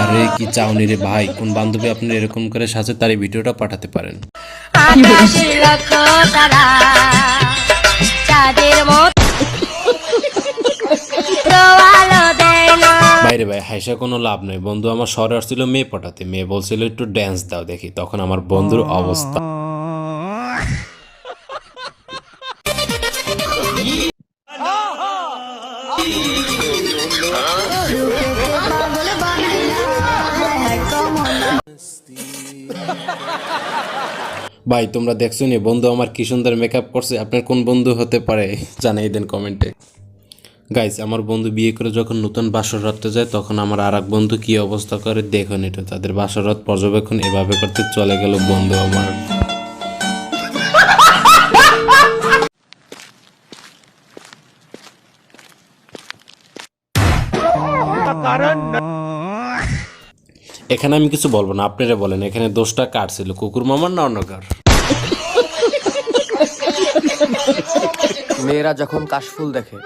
আরে কি চাউনি রে ভাই, কোন বান্ধবী আপনার এরকম করে সাজে তার এই ভিডিওটা পাঠাতে পারেন। বাইরে ভাই হাইসা কোনো লাভ নেই। বন্ধু আমার শহরে আসছিল মেয়ে পটাতে, মেয়ে বলছিল একটু ড্যান্স দাও দেখি, তখন আমার বন্ধুর অবস্থা। ভাই তোমরা দেখছো নি বন্ধু আমার কি সুন্দর মেকআপ করছে, আপনার কোন বন্ধু হতে পারে জানিয়ে দেন কমেন্টে। গাইস আমার বন্ধু বিয়ে করে যখন নতুন বাসরাতে যায় তখন আমার আর এক বন্ধু কি অবস্থা করে দেখুন এটা, তাদের বাসরাত পর্যবেক্ষণ এভাবে করতে চলে গেল বন্ধু আমার। এখানে আমি কিছু বলবো না, আপনারা বলেন এখানে দোষটা কার ছিল, কুকুর মামার না অন্য কার? মেয়েরা যখন কাশফুল দেখে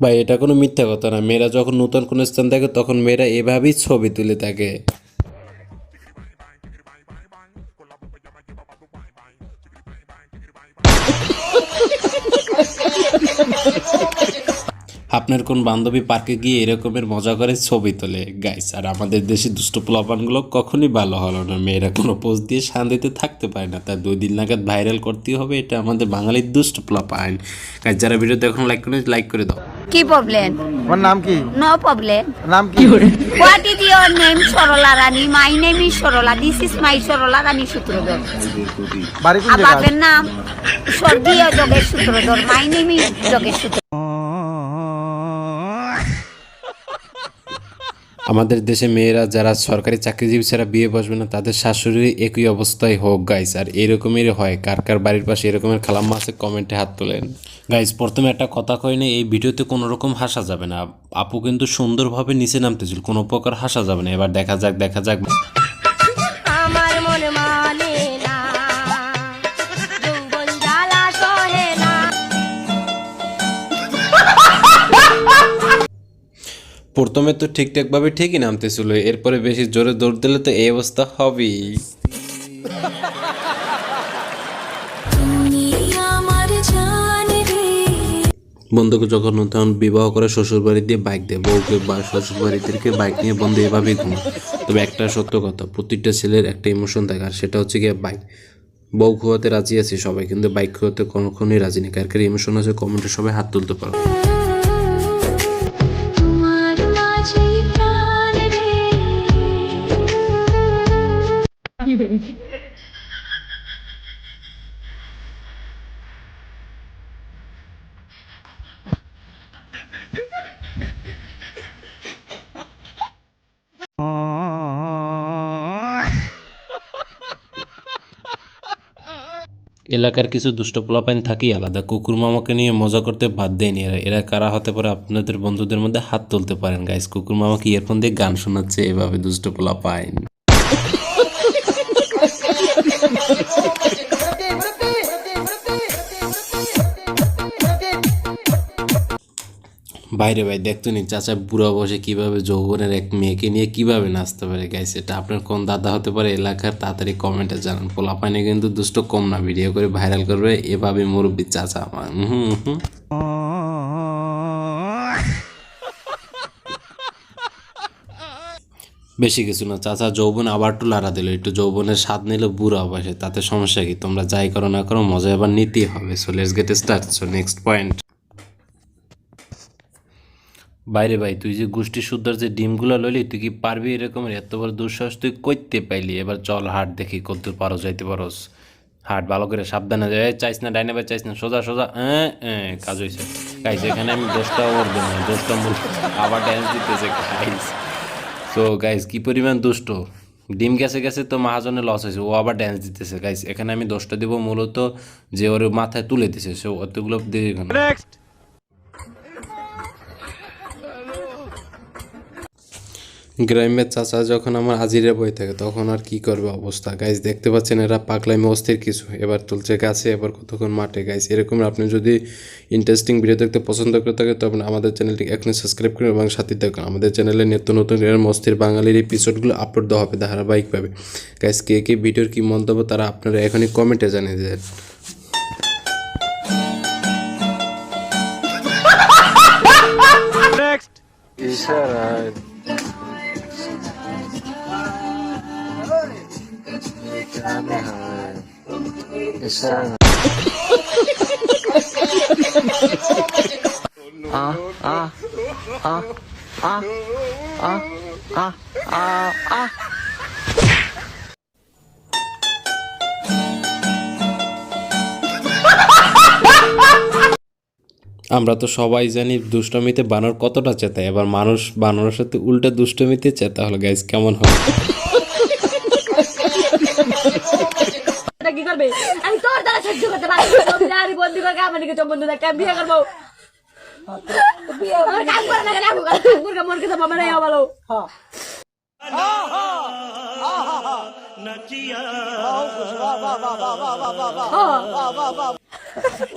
ভাই এটা কোনো মিথ্যা কথা না, মেয়েরা যখন নতুন কোনো স্থান দেখে তখন মেয়েরা এভাবেই ছবি তুলে থাকে। আপনার কোন বান্ধবী পার্কে গিয়ে এরকমের মজা করে ছবি তোলে গাইস? আর আমাদের দেশে দুষ্ট পোলাপানগুলো কখনই ভালো হলো না, মেয়েরা কোনো পোস্ট দিয়ে শান্তিতে থাকতে পারে না, তাই 2 দিন নাগাদ ভাইরাল করতেই হবে, এটা আমাদের বাঙালির দুষ্ট পোলাপান। গাইস যারা ভিডিও দেখুন লাইক করে দাও। কি প্রবলেম? তোমার নাম কি? No problem. নাম কি? What is your name? Sarala Rani. My name is Sarala. This is my Sarala Rani Sutradhar. বাড়ি কোন আর জায়গায়? বাপের নাম স্বর্গীয় Jogesh Sutradhar. My name is Jogesh Sutradhar. আমাদের দেশে মেয়েরা যারা সরকারি চাকরিজীবী ছাড়া বিয়ে বসবে না তাদের শাশুড়ি একই অবস্থায় হোক গাইস, আর এরকমই হয়। কার কার বাড়ির পাশে এরকমের খালাম্মা আছে কমেন্টে হাত তোলেন। গাইস প্রথমে একটা কথা কই না, এই ভিডিওতে কোনো রকম হাসা যাবে না। আপু কিন্তু সুন্দরভাবে নিচে নামতেছিল, কোনো প্রকার হাসা যাবে না। এবার দেখা যাক আমার মন মানে না, যৌবন জ্বালা সহে না। প্রথমে তো ঠিকঠাকভাবে ঠিকই নামতেছিল, এরপরে বেশি জোরে দৌড় দিলে তো এই অবস্থা হবেই। বন্ধুকে যখন নতুন বিবাহ করে শ্বশুর বাড়ি দিয়ে বাইক দেয়, বউকে বা শ্বশুর বাড়িদেরকে বাইক নিয়ে বন্ধু এভাবেই ঘুমে। তবে একটা সত্য কথা, প্রতিটা ছেলের একটা ইমোশন থাকে, আর সেটা হচ্ছে গিয়ে বাইক। বউ খোয়াতে রাজি আছে সবাই, কিন্তু বাইক খোয়াতে কখনোই রাজি নেই। কার কার ইমোশন আছে কমেন্টে সবাই হাত তুলতে পারো। এলাকার কিছু দুষ্ট পোলাপাইন থাকেই আলাদা, কুকুর মামাকে নিয়ে মজা করতে বাদ দেয়নি এরা। এরা কারা হতে পারে আপনাদের বন্ধুদের মধ্যে হাত তুলতে পারেন গাইস। কুকুর মামাকে ইয়ারফোন দিয়ে গান শোনাচ্ছে এভাবে দুষ্ট পোলাপাইন। বাইরে ভাই দেখতো নি চাচা বুড়া বসে কিভাবে যৌবনের এক মেয়েকে নিয়ে কিভাবে নাচতে পারে গাইস। এটা আপনার কোন দাদা হতে পারে এলাকার, তাড়াতাড়ি কমেন্টে জানান। পোলাপাইনে কিন্তু দুষ্ট কম না, ভিডিও করে ভাইরাল করবে এভাবে মুরব্বী চাচা আমার। বেশি কিছু না, চাচা যৌবন আবার একটু লাড়া দিল, একটু যৌবনের স্বাদ নিল বুড়া বয়সে, তাতে সমস্যা কি? তোমরা যাই করো না করো মজা এবার নিতেই হবে। So let's get start. So next point. বাইরে ভাই তুই যে গোষ্ঠী শুদ্ধার যে ডিমগুলো লইলি, তুই কি পারবি এরকমের? এত বড় দুঃসাহস তুই কইতে পাইলি? এবার চল হাট দেখি কতদূর পারো যাইতে পারোস। হাট ভালো করে সাবধানে যায়, চাইস না ডাইনে বা চাইস না সোজা সোজা। কাজ হয়েছে গাইস, এখানে আমি 10টা ওর দেবো, 10টা মূল আবার ড্যান্স দিতেছে গাইস। সো গাইস কি পরিমাণ দুষ্ট, ডিম গেছে গেছে তো মহাজনের লস হয়েছে, ও আবার ড্যান্স দিতেছে গাইস। এখানে আমি 10টা দেবো মূলত যে ওর মাথায় তুলে দিছে, সে অতগুলো দিয়ে গ্রামের চাচা যখন আমার হাজিরে বই থাকে তখন আর কি করবে অবস্থা গাইজ দেখতে পাচ্ছেন এরা পাগলামি অস্থির কিছু এবার তুলছে গাছে এবার কতক্ষণ মাঠে গাইজ এরকম আপনি যদি ইন্টারেস্টিং ভিডিও দেখতে পছন্দ করে থাকে তবে আমাদের চ্যানেলটি এখনই সাবস্ক্রাইব করুন এবং সাথে দেখুন আমাদের চ্যানেলে নিত্য নতুন এরকম অস্থির বাঙালির এপিসোডগুলো আপলোড দেওয়া হবে ধারাবাহিকভাবে গাইজ কে কে ভিডিওর কী মন্তব্য তারা আপনারা এখনই কমেন্টে জানিয়ে দেন আমরা তো সবাই জানি দুষ্টমিতে বানর কতটা চেতায় এবার মানুষ বানরের সাথে উল্টা দুষ্টমিতে চেতা হলো গাইজ কেমন হবে কি করবে আমি তোর দ্বারা সহ্য করতে পারি আমি বন্দি করে আমার দিকে বন্ধু দেখতে আমি বিয়ে করবো আমার কাম করে না কেন মুরগা মুরগি তো মামা নাই ভালো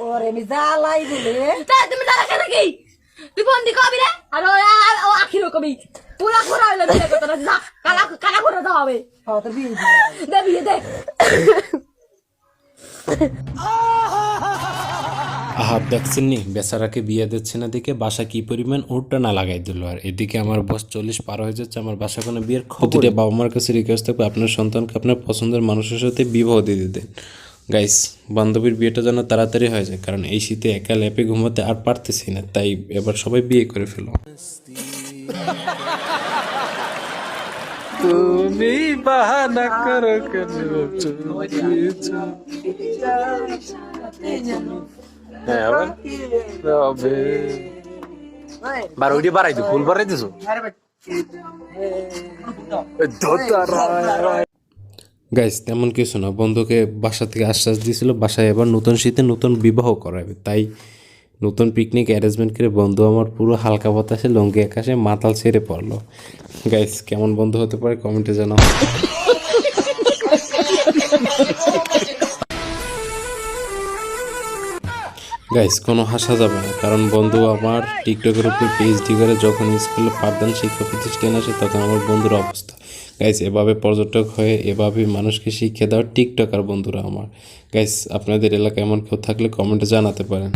ওরে আমি জ্বালাই দিলে তুমি জ্বালা কেন কি তুই বন্দি কবি রে আর ও আখিরও কবি পুরা পুরা হইলো বিয়ে করতে না কালা কালা করে দাও হবে তোর বিয়ে দে বিয়ে দে আহা দেখছেন নি বেচারাকে বিয়ে দিচ্ছে না দেখে বাসা কি পরিমাণ উল্টা না লাগাই দিল আর এদিকে আমার বয়স 40 পার হয়ে যাচ্ছে আমার বাসা কোনো বিয়ের প্রতিটা বাবা মার কাছে রিকোয়েস্ট থাকবে আপনার সন্তানকে আপনার পছন্দের মানুষের সাথে বিবাহ দিয়ে দিতেন গাইস বান্ধবীর বিয়েটা যেন তাড়াতাড়ি হয়ে যায় কারণ এই শীতে একা ল্যাপে ঘুমাতে আর পারতেছি না তাই এবার সবাই বিয়ে করে ফেলো তুমি বাহানা করো কেন বারোটি বাড়াই তো ফুল বাড়াই দিছো গাইস তেমন কিছু না বন্ধুকে বাসা থেকে আশ্বাস দিয়েছিল বাসায় এবার নতুন শীতে নতুন বিবাহ করাবে তাই নতুন পিকনিক অ্যারেঞ্জমেন্ট করে বন্ধু আমার পুরো হালকা বাতাসে লঙ্গি আকাশে মাতাল ছেড়ে পড়লো গাইস কেমন বন্ধু হতে পারে কমেন্টে জানাও গাইস কোনো হাসা যাবে না কারণ বন্ধু আমার টিকটকের উপর পিএইচডি করে যখন স্কুলে পাঠদান শিক্ষা প্রতিষ্ঠান আসে তখন আমার বন্ধুর অবস্থা গাইস এভাবে পর্যটক হয়ে এভাবে মানুষকে শিক্ষা দেওয়ার টিকটকার বন্ধুরা আমার গাইস আপনাদের এলাকায় এমন কেউ থাকলে কমেন্টে জানাতে পারেন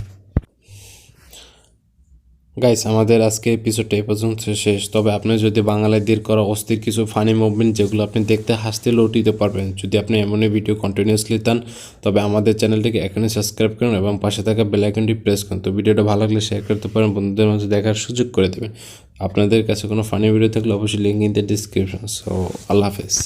গাইস আমাদের আজকে এপিসোডটা এই পর্যন্ত শেষ তবে আপনি যদি বাঙালিদের করা অস্থির কিছু ফানি মুভমেন্ট যেগুলো আপনি দেখতে হাসতে লৌটিতে পারবেন যদি আপনি এমনই ভিডিও কন্টিনিউয়াসলি চান তবে আমাদের চ্যানেলটিকে এখনই সাবস্ক্রাইব করুন এবং পাশে থাকা বেল আইকনটি প্রেস করুন তো ভিডিওটা ভালো লাগলে শেয়ার করতে পারেন বন্ধুদের মাঝে দেখার সুযোগ করে দেবেন আপনাদের কাছে কোনো ফানি ভিডিও থাকলে অবশ্যই link in the description so আল্লাহ হাফেজ